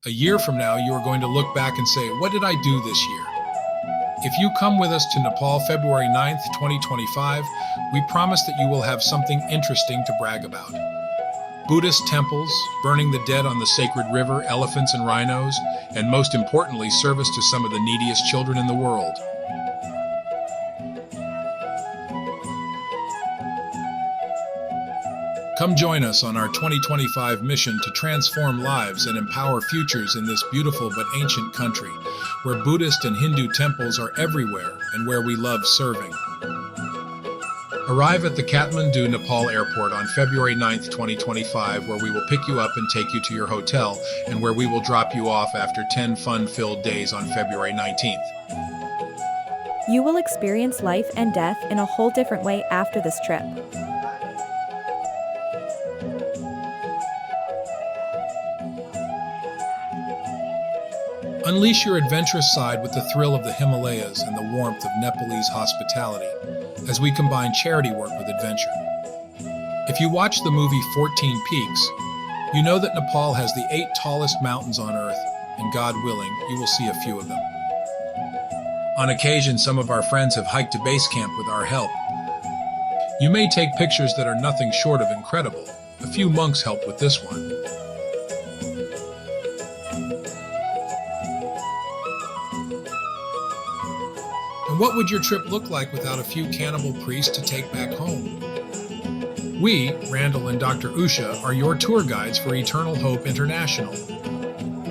A year from now, you are going to look back and say, what did I do this year? If you come with us to Nepal February 9th, 2025, we promise that you will have something interesting to brag about. Buddhist temples, burning the dead on the sacred river, elephants and rhinos, and most importantly, service to some of the neediest children in the world. Come join us on our 2025 mission to transform lives and empower futures in this beautiful but ancient country, where Buddhist and Hindu temples are everywhere and where we love serving. Arrive at the Kathmandu, Nepal airport on February 9th, 2025, where we will pick you up and take you to your hotel, and where we will drop you off after 10 fun-filled days on February 19th. You will experience life and death in a whole different way after this trip. Unleash your adventurous side with the thrill of the Himalayas and the warmth of Nepalese hospitality as we combine charity work with adventure. If you watch the movie 14 Peaks, you know that Nepal has the 8 tallest mountains on Earth, and God willing, you will see a few of them. On occasion, some of our friends have hiked to base camp with our help. You may take pictures that are nothing short of incredible. A few monks helped with this one. And what would your trip look like without a few cannibal priests to take back home? We, Randall and Dr. Usha, are your tour guides for Eternal Hope International,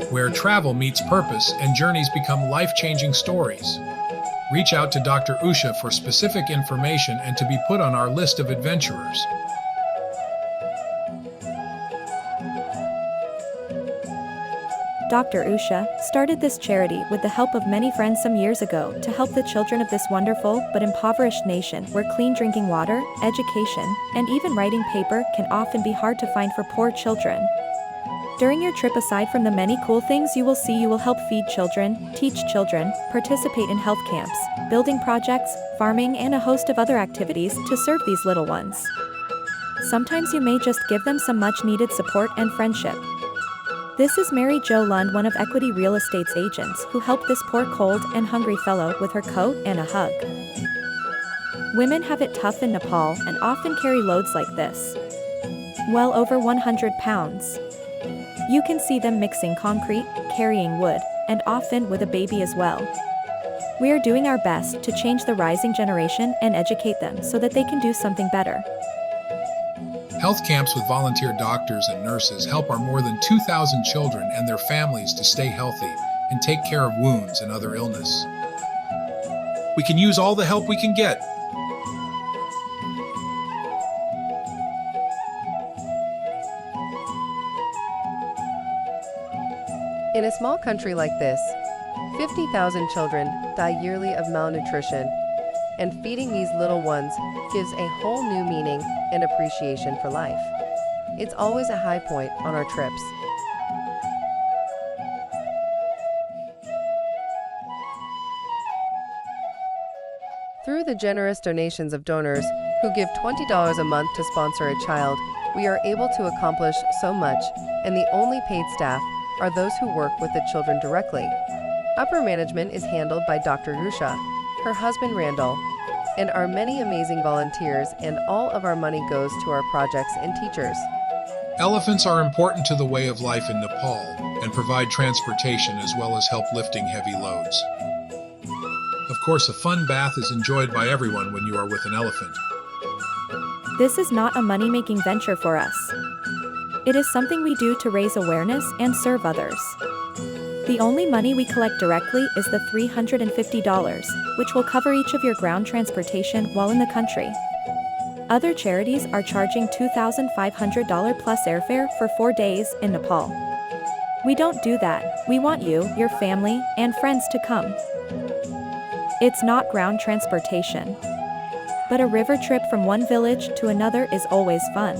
where travel meets purpose and journeys become life-changing stories. Reach out to Dr. Usha for specific information and to be put on our list of adventurers. Dr. Usha started this charity with the help of many friends some years ago to help the children of this wonderful but impoverished nation where clean drinking water, education, and even writing paper can often be hard to find for poor children. During your trip, aside from the many cool things you will see, you will help feed children, teach children, participate in health camps, building projects, farming, and a host of other activities to serve these little ones. Sometimes you may just give them some much-needed support and friendship. This is Mary Jo Lund, one of Equity Real Estate's agents, who helped this poor, cold, and hungry fellow with her coat and a hug. Women have it tough in Nepal and often carry loads like this. Well over 100 pounds. You can see them mixing concrete, carrying wood, and often with a baby as well. We are doing our best to change the rising generation and educate them so that they can do something better. Health camps with volunteer doctors and nurses help our more than 2,000 children and their families to stay healthy and take care of wounds and other illness. We can use all the help we can get. In a small country like this, 50,000 children die yearly of malnutrition, and feeding these little ones gives a whole new meaning and appreciation for life. It's always a high point on our trips. Through the generous donations of donors who give $20 a month to sponsor a child, we are able to accomplish so much, and the only paid staff are those who work with the children directly. Upper management is handled by Dr. Usha, her husband Randall, and our many amazing volunteers, and all of our money goes to our projects and teachers. Elephants are important to the way of life in Nepal and provide transportation as well as help lifting heavy loads. Of course, a fun bath is enjoyed by everyone when you are with an elephant. This is not a money-making venture for us. It is something we do to raise awareness and serve others. The only money we collect directly is the $350, which will cover each of your ground transportation while in the country. Other charities are charging $2,500 plus airfare for 4 days in Nepal. We don't do that. We want you, your family, and friends to come. It's not ground transportation. But a river trip from one village to another is always fun.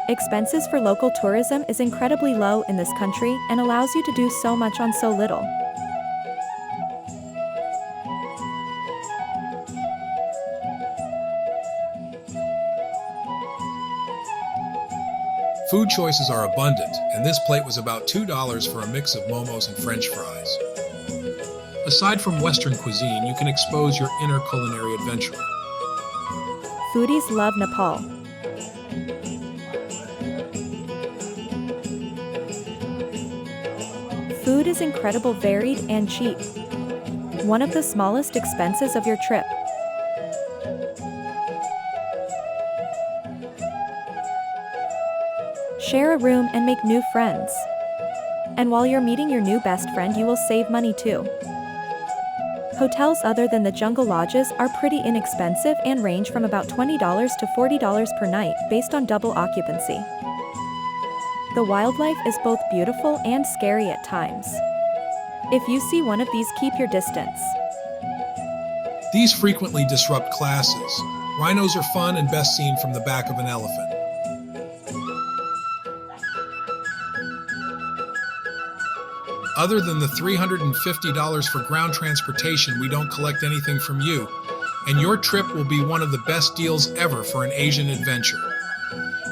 Expenses for local tourism is incredibly low in this country and allows you to do so much on so little. Food choices are abundant, and this plate was about $2 for a mix of momos and French fries. Aside from Western cuisine, you can expose your inner culinary adventurer. Foodies love Nepal. Food is incredible, varied, and cheap. One of the smallest expenses of your trip. Share a room and make new friends. And while you're meeting your new best friend, you will save money too. Hotels other than the jungle lodges are pretty inexpensive and range from about $20 to $40 per night, based on double occupancy. The wildlife is both beautiful and scary at times. If you see one of these, keep your distance. These frequently disrupt classes. Rhinos are fun and best seen from the back of an elephant. Other than the $350 for ground transportation, we don't collect anything from you, and your trip will be one of the best deals ever for an Asian adventure.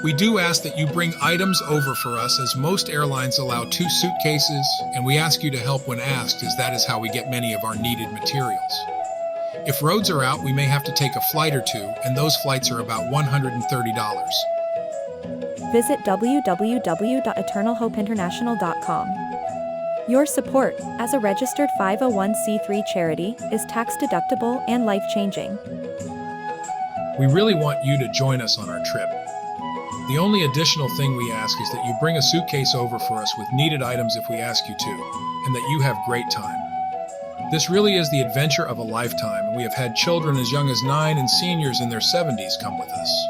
We do ask that you bring items over for us, as most airlines allow 2 suitcases, and we ask you to help when asked, as that is how we get many of our needed materials. If roads are out, we may have to take a flight or two, and those flights are about $130. Visit www.eternalhopeinternational.com. Your support, as a registered 501c3 charity, is tax-deductible and life-changing. We really want you to join us on our trip. The only additional thing we ask is that you bring a suitcase over for us with needed items if we ask you to, and that you have great time. This really is the adventure of a lifetime, and we have had children as young as 9 and seniors in their 70s come with us.